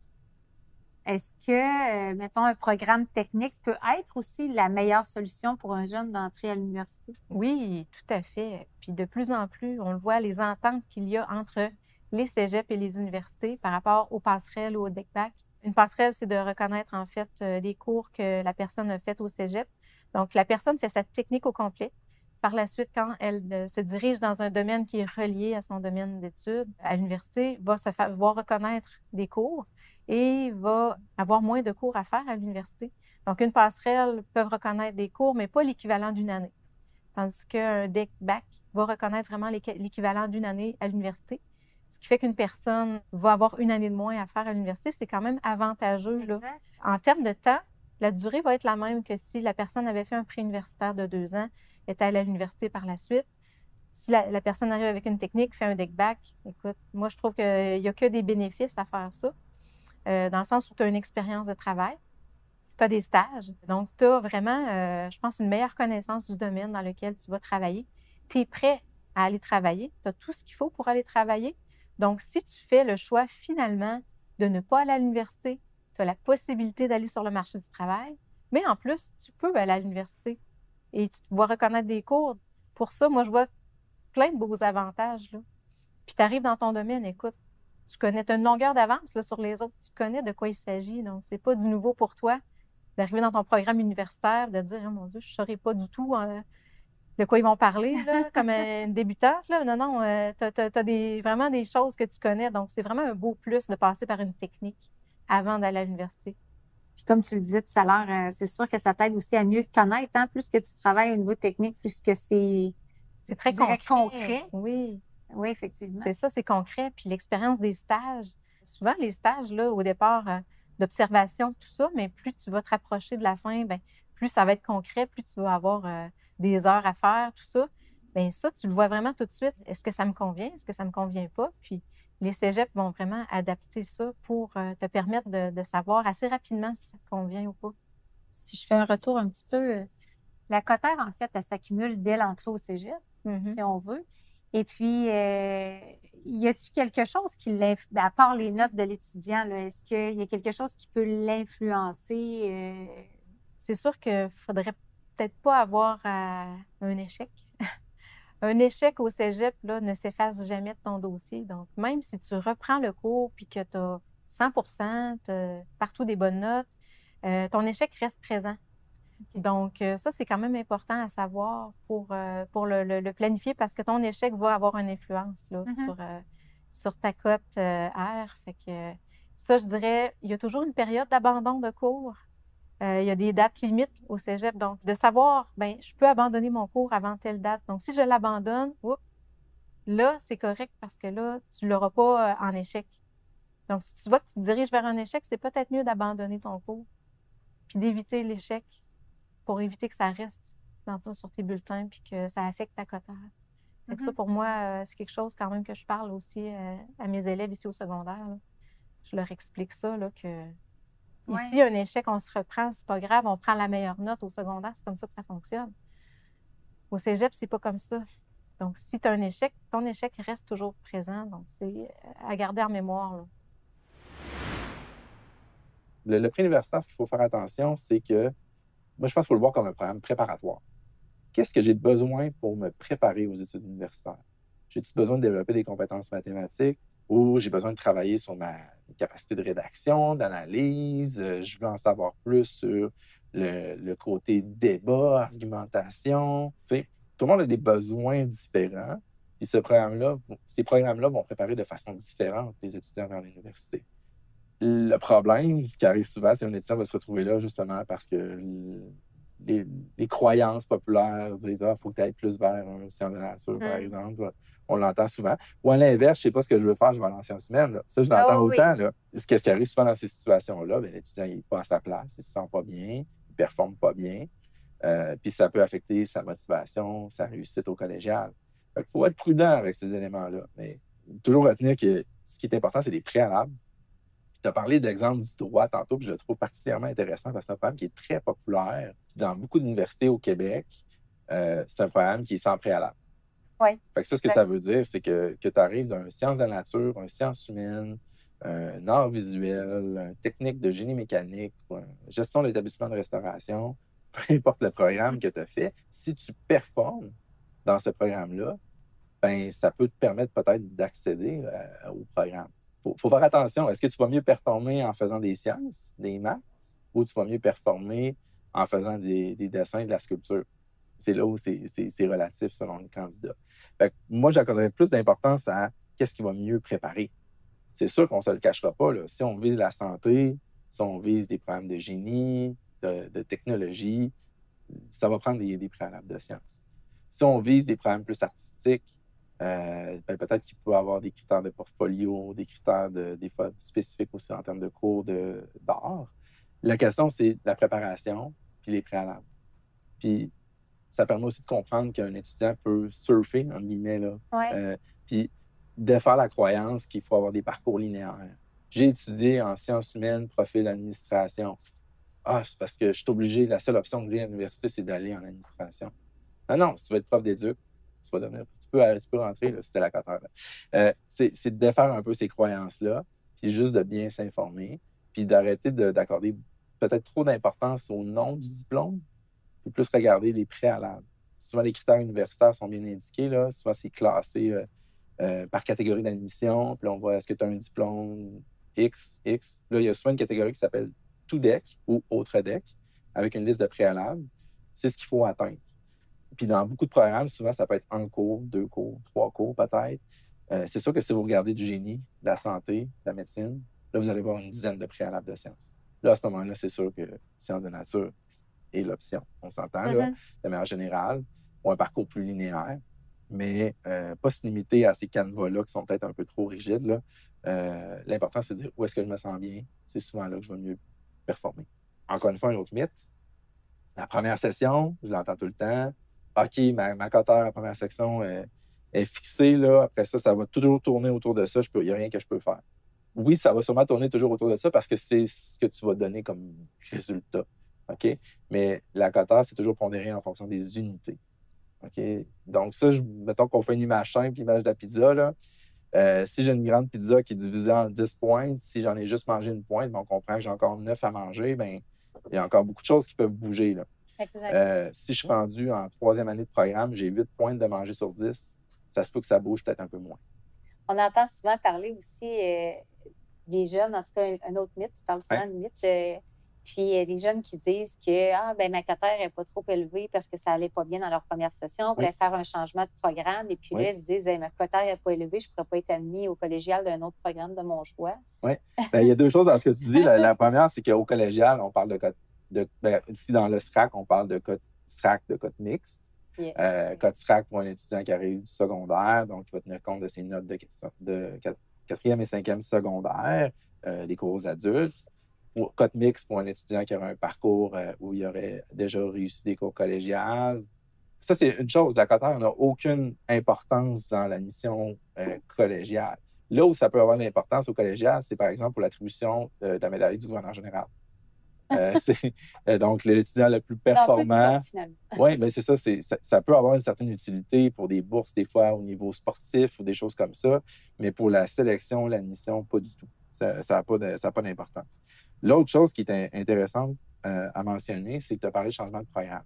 Est-ce que, mettons, un programme technique peut être aussi la meilleure solution pour un jeune d'entrer à l'université? Oui, tout à fait. Puis de plus en plus, on le voit, les ententes qu'il y a entre les cégeps et les universités par rapport aux passerelles ou au DEC-Bac. Une passerelle, c'est de reconnaître, en fait, des cours que la personne a fait au cégep. Donc, la personne fait sa technique au complet. Par la suite, quand elle se dirige dans un domaine qui est relié à son domaine d'études, à l'université, va reconnaître des cours et va avoir moins de cours à faire à l'université. Donc, une passerelle peut reconnaître des cours, mais pas l'équivalent d'une année. Tandis qu'un DEC-Bac va reconnaître vraiment l'équivalent d'une année à l'université. Ce qui fait qu'une personne va avoir une année de moins à faire à l'université. C'est quand même avantageux. Là. En termes de temps, la durée va être la même que si la personne avait fait un préuniversitaire de 2 ans, était allée à l'université par la suite. Si la personne arrive avec une technique, fait un DEC-Bac, écoute, moi, je trouve qu'il n'y a que des bénéfices à faire ça, dans le sens où tu as une expérience de travail, tu as des stages, donc tu as vraiment, je pense, une meilleure connaissance du domaine dans lequel tu vas travailler. Tu es prêt à aller travailler, tu as tout ce qu'il faut pour aller travailler. Donc, si tu fais le choix finalement de ne pas aller à l'université, tu as la possibilité d'aller sur le marché du travail, mais en plus, tu peux aller à l'université et tu vas reconnaître des cours. Pour ça, moi, je vois plein de beaux avantages. Là. Puis tu arrives dans ton domaine, écoute, tu connais, tu as une longueur d'avance là, sur les autres, tu connais de quoi il s'agit. Donc, c'est pas du nouveau pour toi d'arriver dans ton programme universitaire, de dire, oh mon Dieu, je ne saurais pas du tout de quoi ils vont parler, là, comme une débutante. Là. Non, tu as vraiment des choses que tu connais. Donc, c'est vraiment un beau plus de passer par une technique avant d'aller à l'université. Puis comme tu le disais tout à l'heure, c'est sûr que ça t'aide aussi à mieux connaître. Hein? Plus que tu travailles au niveau technique, plus que c'est très concret. Oui. Oui, effectivement. C'est ça, c'est concret. Puis l'expérience des stages. Souvent, les stages, là, au départ, d'observation, tout ça, mais plus tu vas te rapprocher de la fin, bien, plus ça va être concret, plus tu vas avoir des heures à faire, tout ça. Bien, ça, tu le vois vraiment tout de suite. Est-ce que ça me convient? Est-ce que ça ne me convient pas? Puis les cégeps vont vraiment adapter ça pour te permettre de savoir assez rapidement si ça te convient ou pas. Si je fais un retour un petit peu, la cotère, en fait, elle s'accumule dès l'entrée au cégep, si on veut. Et puis, y a-t-il quelque chose qui l'influence, à part les notes de l'étudiant, là, est-ce qu'il y a quelque chose qui peut l'influencer? C'est sûr qu'il ne faudrait peut-être pas avoir un échec. Un échec au cégep là, ne s'efface jamais de ton dossier. Donc, même si tu reprends le cours puis que tu as 100%, tu as partout des bonnes notes, ton échec reste présent. Okay. Donc, ça, c'est quand même important à savoir pour le planifier parce que ton échec va avoir une influence là, sur ta cote R. Fait que ça, je dirais, il y a toujours une période d'abandon de cours. Il y a des dates limites au cégep. Donc, de savoir, bien, je peux abandonner mon cours avant telle date. Donc, si je l'abandonne, là, c'est correct parce que là, tu ne l'auras pas en échec. Donc, si tu vois que tu te diriges vers un échec, c'est peut-être mieux d'abandonner ton cours puis d'éviter l'échec pour éviter que ça reste sur tes bulletins puis que ça affecte ta cote R. Donc, ça, pour moi, c'est quelque chose quand même que je parle aussi à mes élèves ici au secondaire. Là. Je leur explique ça, là, que ici, un échec, on se reprend, c'est pas grave, on prend la meilleure note au secondaire, c'est comme ça que ça fonctionne. Au cégep, c'est pas comme ça. Donc, si tu as un échec, ton échec reste toujours présent. Donc, c'est à garder en mémoire. Là. Le préuniversitaire, ce qu'il faut faire attention, c'est que, moi, je pense qu'il faut le voir comme un programme préparatoire. Qu'est-ce que j'ai besoin pour me préparer aux études universitaires? J'ai-tu besoin de développer des compétences mathématiques ou j'ai besoin de travailler sur ma capacité de rédaction, d'analyse? Je veux en savoir plus sur le côté débat, argumentation. Tu sais, tout le monde a des besoins différents. Puis ces programmes-là vont préparer de façon différente les étudiants vers l'université. Le problème, ce qui arrive souvent, c'est qu'un étudiant va se retrouver là justement parce que les croyances populaires disent « Ah, il faut que tu ailles plus vers un science de la nature, par exemple. » On l'entend souvent. Ou à l'inverse, je ne sais pas ce que je veux faire, je vais aller en sciences humaines. Là. Ça, je l'entends autant. Là. Qu'est-ce qui arrive souvent dans ces situations-là? Bien, l'étudiant n'est pas à sa place, il ne se sent pas bien, il performe pas bien. Puis ça peut affecter sa motivation, sa réussite au collégial. Il faut être prudent avec ces éléments-là. Mais toujours retenir que ce qui est important, c'est les préalables. Tu as parlé d'exemple du droit tantôt, puis je le trouve particulièrement intéressant parce que c'est un programme qui est très populaire. Puis dans beaucoup d'universités au Québec, c'est un programme qui est sans préalable. Oui. Fait que ça, ce que ça veut dire, c'est que tu arrives d'un sciences de la nature, un sciences humaines, un art visuel, une technique de génie mécanique, ou une gestion d'établissement de restauration, peu importe le programme que tu as fait, si tu performes dans ce programme-là, ben ça peut te permettre peut-être d'accéder au programme. Faut faire attention. Est-ce que tu vas mieux performer en faisant des sciences, des maths, ou tu vas mieux performer en faisant des dessins, de la sculpture? C'est là où c'est relatif selon le candidat. Fait que moi, j'accorderais plus d'importance à qu'est-ce qui va mieux préparer. C'est sûr qu'on ne se le cachera pas. Là. Si on vise la santé, si on vise des programmes de génie, de technologie, ça va prendre des préalables de sciences. Si on vise des programmes plus artistiques, ben peut-être qu'il peut y avoir des critères de portfolio, des critères des fois spécifiques aussi en termes de cours d'art. La question, c'est la préparation puis les préalables. Puis ça permet aussi de comprendre qu'un étudiant peut surfer, en guillemets, là. Ouais. Puis défaire la croyance qu'il faut avoir des parcours linéaires. J'ai étudié en sciences humaines, profil administration. Ah, c'est parce que je suis obligé, la seule option que j'ai à l'université, c'est d'aller en administration. Non, si tu veux être prof d'éduc, tu peux rentrer là, si t'es la coteur. C'est de défaire un peu ces croyances-là, puis juste de bien s'informer, puis d'arrêter d'accorder peut-être trop d'importance au nom du diplôme, puis plus regarder les préalables. Souvent, les critères universitaires sont bien indiqués. Là. Souvent, c'est classé par catégorie d'admission. Puis là, on voit est-ce que tu as un diplôme X. Là, il y a souvent une catégorie qui s'appelle tout DEC ou autre DEC avec une liste de préalables. C'est ce qu'il faut atteindre. Puis dans beaucoup de programmes, souvent, ça peut être 1 cours, 2 cours, 3 cours peut-être. C'est sûr que si vous regardez du génie, de la santé, de la médecine, là, vous allez voir une dizaine de préalables de sciences. Là, à ce moment-là, c'est sûr que sciences de nature est l'option. On s'entend, là, de manière générale, ou un parcours plus linéaire, mais pas se limiter à ces canevas-là qui sont peut-être un peu trop rigides. Là. L'important, c'est de dire où est-ce que je me sens bien. C'est souvent là que je vais mieux performer. Encore une fois, un autre mythe. La première session, je l'entends tout le temps. OK, ma coteur à la première section est fixée. Là. Après ça, ça va toujours tourner autour de ça. Il n'y a rien que je peux faire. Oui, ça va sûrement tourner toujours autour de ça parce que c'est ce que tu vas donner comme résultat. OK? Mais la coteur, c'est toujours pondéré en fonction des unités. OK? Donc, ça, mettons qu'on fait une image simple, l'image de la pizza. Là. Si j'ai une grande pizza qui est divisée en 10 pointes, si j'en ai juste mangé une pointe, on comprend que j'ai encore 9 à manger, bien, il y a encore beaucoup de choses qui peuvent bouger. Là. Si je suis rendu en 3e année de programme, j'ai 8 pointes de manger sur 10, ça se peut que ça bouge peut-être un peu moins. On entend souvent parler aussi des jeunes, en tout cas, un autre mythe, tu parles souvent de mythe, puis les jeunes qui disent que ma cotère n'est pas trop élevée parce que ça n'allait pas bien dans leur première session, on voulait faire un changement de programme, et puis là, ils se disent ma cotère n'est pas élevée, je ne pourrais pas être admis au collégial d'un autre programme de mon choix. Oui, il y a 2 choses dans ce que tu dis. La première, c'est qu'au collégial, on parle ici dans le SRAC, on parle de cote SRAC, de cote mixte. Cote SRAC pour un étudiant qui arrive du secondaire, donc il va tenir compte de ses notes de 4e et 5e secondaire, des cours aux adultes. Cote mixte pour un étudiant qui aurait un parcours où il aurait déjà réussi des cours collégiales. Ça, c'est une chose. La coteur n'a aucune importance dans la mission collégiale. Là où ça peut avoir de l'importance au collégial, c'est par exemple pour l'attribution de la médaille du gouverneur général. Donc, l'étudiant le plus performant. Oui, mais c'est ça, ça peut avoir une certaine utilité pour des bourses, des fois, au niveau sportif ou des choses comme ça, mais pour la sélection, l'admission, pas du tout. Ça n'a pas d'importance. L'autre chose qui est intéressante à mentionner, c'est que tu as parlé de changement de programme.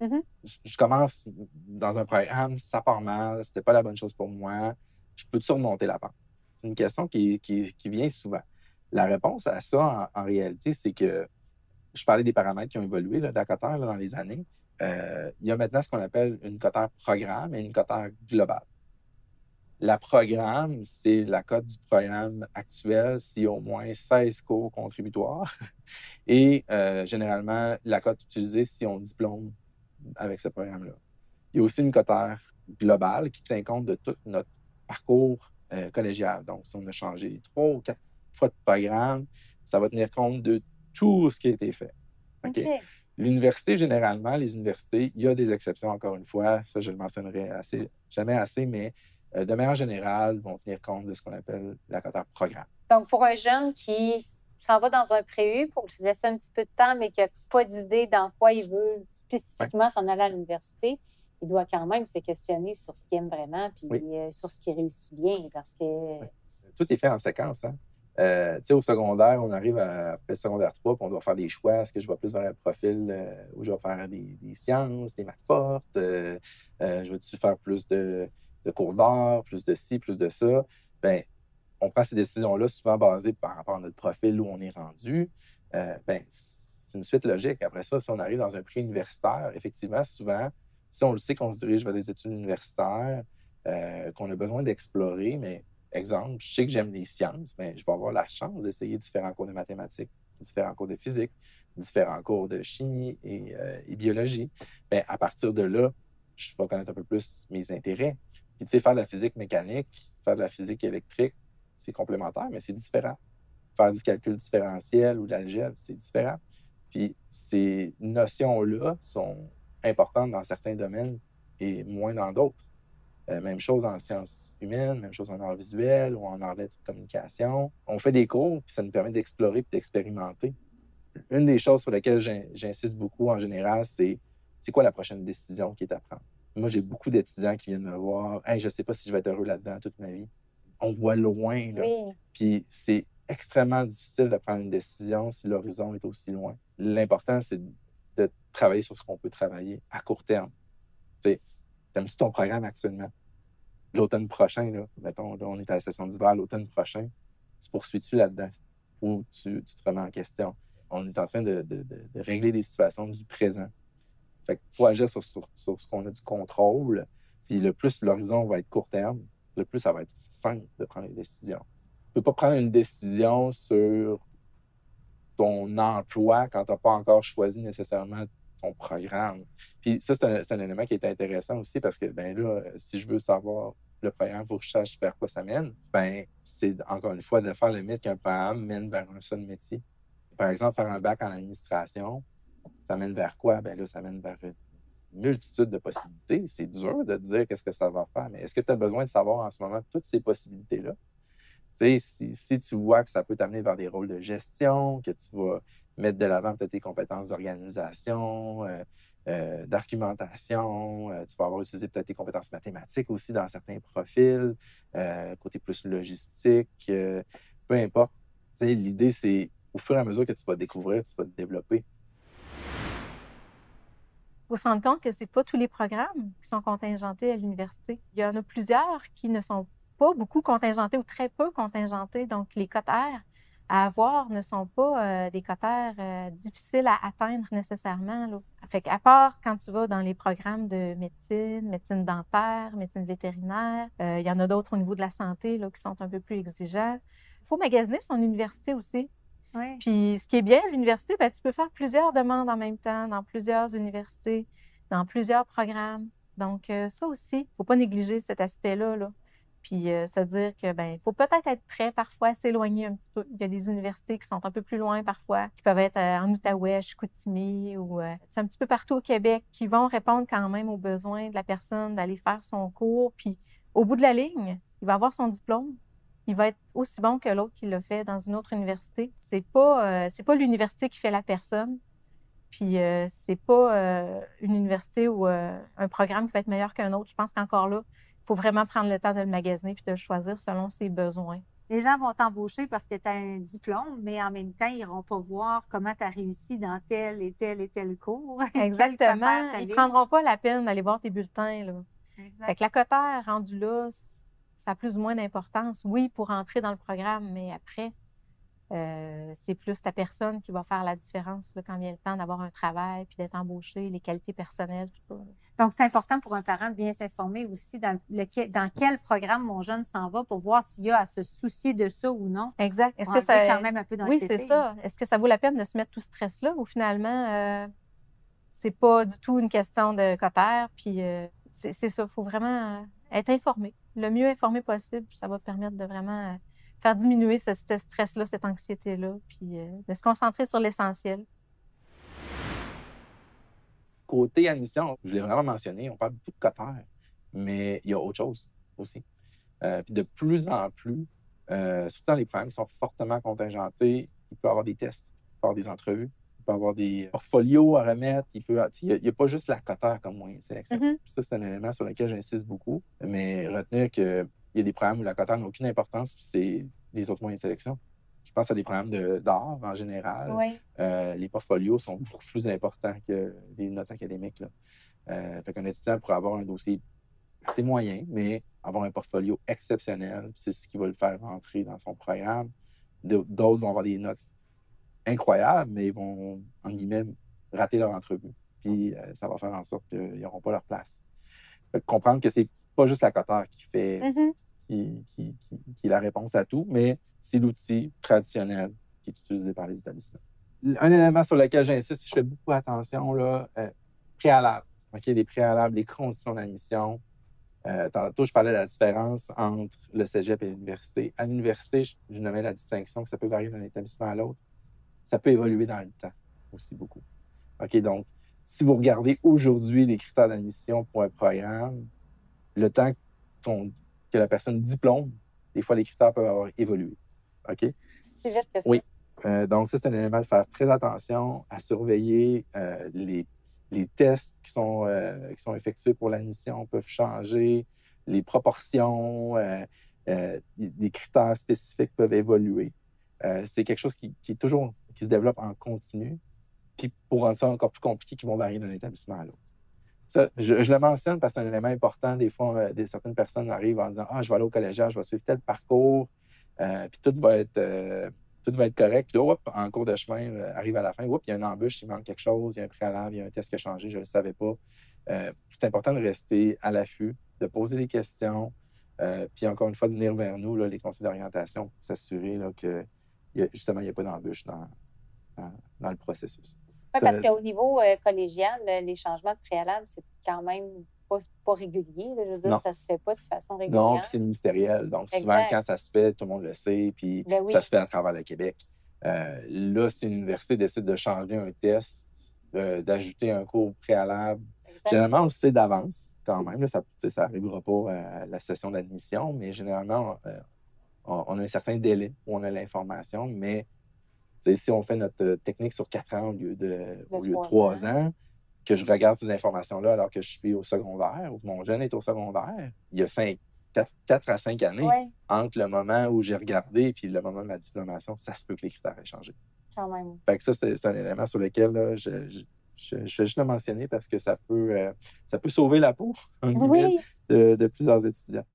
Mm-hmm. Je commence dans un programme, ça part mal, c'était pas la bonne chose pour moi. Je peux-tu remonter la pente? C'est une question qui vient souvent. La réponse à ça, en réalité, c'est que je parlais des paramètres qui ont évolué là, de la coteur dans les années. Il y a maintenant ce qu'on appelle une coteur programme et une coteur globale. La programme, c'est la cote du programme actuel s'il y a au moins 16 cours contributoires. Et généralement, la cote utilisée si on diplôme avec ce programme-là. Il y a aussi une coteur globale qui tient compte de tout notre parcours collégial. Donc, si on a changé 3 ou 4 fois de programme, ça va tenir compte de tout ce qui a été fait. Okay? L'université, généralement, les universités, il y a des exceptions, encore une fois, ça je le mentionnerai jamais assez, mais de manière générale, vont tenir compte de ce qu'on appelle la cote programme. Donc, pour un jeune qui s'en va dans un pré-U pour se laisser un petit peu de temps, mais qui n'a pas d'idée dans quoi il veut spécifiquement s'en aller à l'université, il doit quand même se questionner sur ce qu'il aime vraiment puis sur ce qui réussit bien, parce que... Oui. Tout est fait en séquence, hein? Tu sais, au secondaire, on arrive après le secondaire 3, puis on doit faire des choix. Est-ce que je vais plus vers un profil où je vais faire des sciences, des maths fortes? Je vais-tu faire plus de cours d'art, plus de ci, plus de ça? Bien, on prend ces décisions-là souvent basées par rapport à notre profil, où on est rendu. Bien, c'est une suite logique. Après ça, si on arrive dans un prix universitaire, effectivement, souvent, si on le sait qu'on se dirige vers des études universitaires, qu'on a besoin d'explorer, mais exemple, je sais que j'aime les sciences, mais je vais avoir la chance d'essayer différents cours de mathématiques, différents cours de physique, différents cours de chimie et biologie. Bien, à partir de là, je vais connaître un peu plus mes intérêts. Puis, tu sais, faire de la physique mécanique, faire de la physique électrique, c'est complémentaire, mais c'est différent. Faire du calcul différentiel ou de l'algèbre, c'est différent. Puis, ces notions-là sont importantes dans certains domaines et moins dans d'autres. Même chose en sciences humaines, même chose en art visuel ou en art lettres de communication. On fait des cours, puis ça nous permet d'explorer et d'expérimenter. Une des choses sur lesquelles j'insiste beaucoup en général, c'est quoi la prochaine décision qui est à prendre. Moi, j'ai beaucoup d'étudiants qui viennent me voir. Hey, je ne sais pas si je vais être heureux là-dedans toute ma vie. On voit loin, là. Oui. Puis c'est extrêmement difficile de prendre une décision si l'horizon est aussi loin. L'important, c'est de travailler sur ce qu'on peut travailler à court terme. Tu sais, t'aimes-tu ton programme actuellement? L'automne prochain, là, mettons, là, on est à la session d'hiver, l'automne prochain, tu poursuis-tu là-dedans ou tu te remets en question? On est en train de régler des situations du présent. Fait qu'il faut agir sur ce qu'on a du contrôle, puis le plus l'horizon va être court terme, le plus ça va être simple de prendre une décision. Tu peux pas prendre une décision sur ton emploi quand tu n'as pas encore choisi nécessairement ton programme. Puis ça, c'est un élément qui est intéressant aussi parce que, ben là, si je veux savoir le programme pour que je sache vers quoi ça mène, ben c'est encore une fois de faire le mythe qu'un programme mène vers un seul métier. Par exemple, faire un bac en administration, ça mène vers quoi? Ben là, ça mène vers une multitude de possibilités. C'est dur de dire qu'est-ce que ça va faire, mais est-ce que tu as besoin de savoir en ce moment toutes ces possibilités-là? Tu sais, si tu vois que ça peut t'amener vers des rôles de gestion, que tu vas mettre de l'avant peut-être tes compétences d'organisation, d'argumentation, tu vas avoir utilisé peut-être tes compétences mathématiques aussi dans certains profils, côté plus logistique, peu importe. Tu sais, l'idée, c'est au fur et à mesure que tu vas découvrir, tu vas te développer. Il faut se rendre compte que ce n'est pas tous les programmes qui sont contingentés à l'université. Il y en a plusieurs qui ne sont pas beaucoup contingentés ou très peu contingentés. Donc, les quotaires à avoir ne sont pas des quotaires difficiles à atteindre nécessairement, là. Fait qu'à part quand tu vas dans les programmes de médecine dentaire, médecine vétérinaire, il y en a d'autres au niveau de la santé là, qui sont un peu plus exigeants. Il faut magasiner son université aussi. Oui. Puis, ce qui est bien à l'université, bien, tu peux faire plusieurs demandes en même temps dans plusieurs universités, dans plusieurs programmes. Donc, ça aussi, il ne faut pas négliger cet aspect-là, là. Puis, se dire que, bien, il faut peut-être être prêt parfois à s'éloigner un petit peu. Il y a des universités qui sont un peu plus loin parfois, qui peuvent être en Outaouais, à Chicoutimi ou c'est un petit peu partout au Québec, qui vont répondre quand même aux besoins de la personne d'aller faire son cours. Puis, au bout de la ligne, il va avoir son diplôme. Il va être aussi bon que l'autre qui l'a fait dans une autre université. C'est pas l'université qui fait la personne. Puis c'est pas une université ou un programme qui va être meilleur qu'un autre. Je pense qu'encore là, il faut vraiment prendre le temps de le magasiner puis de le choisir selon ses besoins. Les gens vont t'embaucher parce que tu as un diplôme, mais en même temps, ils n'iront pas voir comment tu as réussi dans tel et tel cours. Exactement. Ils ne prendront pas la peine d'aller voir tes bulletins, là. Exact. Fait que la cotère rendue là, ça a plus ou moins d'importance, oui, pour entrer dans le programme, mais après, c'est plus ta personne qui va faire la différence là, quand vient le temps d'avoir un travail puis d'être embauché, les qualités personnelles, tout ça. Donc, c'est important pour un parent de bien s'informer aussi dans quel programme mon jeune s'en va pour voir s'il y a à se soucier de ça ou non. Exact. Est-ce que ça quand même un peu d'anxiété? Oui, c'est ça. Est-ce que ça vaut la peine de se mettre tout ce stress-là ou finalement, c'est pas du tout une question de cotère, puis c'est ça. Il faut vraiment être informé. Le mieux informé possible, ça va permettre de vraiment faire diminuer ce stress-là, cette anxiété-là, puis de se concentrer sur l'essentiel. côté admission, je l'ai vraiment mentionné, on parle beaucoup de cotères, mais il y a autre chose aussi. Puis de plus en plus, surtout dans les programmes qui sont fortement contingentés, il peut y avoir des tests, il peut y avoir des entrevues, il peut y avoir des portfolios à remettre, il n'y a pas juste la cotère comme moyen de sélection. Ça, c'est un élément sur lequel j'insiste beaucoup, mais retenir qu'il y a des programmes où la cotère n'a aucune importance, puis c'est les autres moyens de sélection. Je pense à des programmes d'art en général. Oui. Les portfolios sont beaucoup plus importants que les notes académiques. Fait qu'un étudiant pourrait avoir un dossier assez moyen, mais avoir un portfolio exceptionnel, c'est ce qui va le faire rentrer dans son programme. D'autres vont avoir des notes incroyables, mais ils vont, en guillemets, rater leur entrevue. Puis ça va faire en sorte qu'ils n'auront pas leur place. Fait que comprendre que c'est pas juste la cotère qui fait qui est la réponse à tout, mais c'est l'outil traditionnel qui est utilisé par les établissements. Un élément sur lequel j'insiste, je fais beaucoup attention, là, préalable. OK, les préalables, les conditions d'admission. Tantôt, je parlais de la différence entre le cégep et l'université. À l'université, je nommais la distinction que ça peut varier d'un établissement à l'autre. Ça peut évoluer dans le temps aussi beaucoup. OK, donc, si vous regardez aujourd'hui les critères d'admission pour un programme, le temps que la personne diplôme, des fois, les critères peuvent avoir évolué. OK? Si vite que ça. Oui. Donc, ça, c'est un élément de faire très attention à surveiller. Les tests qui sont effectués pour l'admission peuvent changer. Les proportions, des critères spécifiques peuvent évoluer. C'est quelque chose qui se développe en continu. Puis pour rendre ça encore plus compliqué, qui vont varier d'un établissement à l'autre. Ça, je le mentionne parce que c'est un élément important. Des fois, certaines personnes arrivent en disant « Ah, je vais aller au collégial, je vais suivre tel parcours, puis tout va être correct. » Puis hop, en cours de chemin, arrive à la fin, il y a une embûche, il manque quelque chose, il y a un préalable, il y a un test qui a changé, je ne le savais pas. C'est important de rester à l'affût, de poser des questions, puis encore une fois, de venir vers nous, là, les conseils d'orientation, pour s'assurer que justement, il n'y a pas d'embûche dans le processus. Oui, parce qu'au niveau collégial, les changements de préalable, c'est quand même pas régulier. Là. Je veux dire, ça ne se fait pas de façon régulière. Non, puis c'est ministériel. Donc, souvent, quand ça se fait, tout le monde le sait, puis ça se fait à travers le Québec. Là, si une université décide de changer un test, d'ajouter un cours préalable, généralement, on le sait d'avance quand même. Là, ça n'arrivera pas à la session d'admission, mais généralement, on a un certain délai où on a l'information, mais si on fait notre technique sur 4 ans au lieu de 3 ans, que je regarde ces informations-là alors que je suis au secondaire ou que mon jeune est au secondaire, il y a 4 à 5 années entre le moment où j'ai regardé et le moment de ma diplomation, ça se peut que les critères aient changé. Quand même. Fait que ça, c'est un élément sur lequel là, je vais juste le mentionner parce que ça peut sauver la peau de plusieurs étudiants.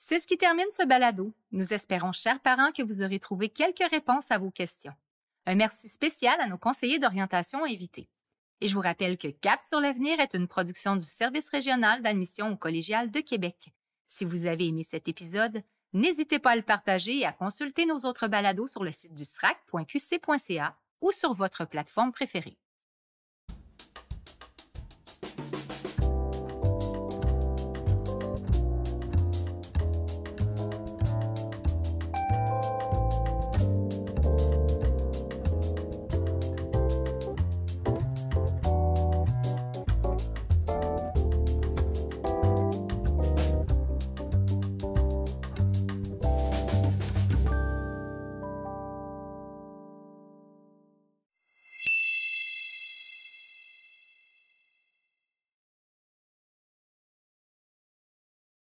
C'est ce qui termine ce balado. Nous espérons, chers parents, que vous aurez trouvé quelques réponses à vos questions. Un merci spécial à nos conseillers d'orientation invités. Et je vous rappelle que Cap sur l'avenir est une production du Service régional d'admission au collégial de Québec. Si vous avez aimé cet épisode, n'hésitez pas à le partager et à consulter nos autres balados sur le site du srac.qc.ca ou sur votre plateforme préférée.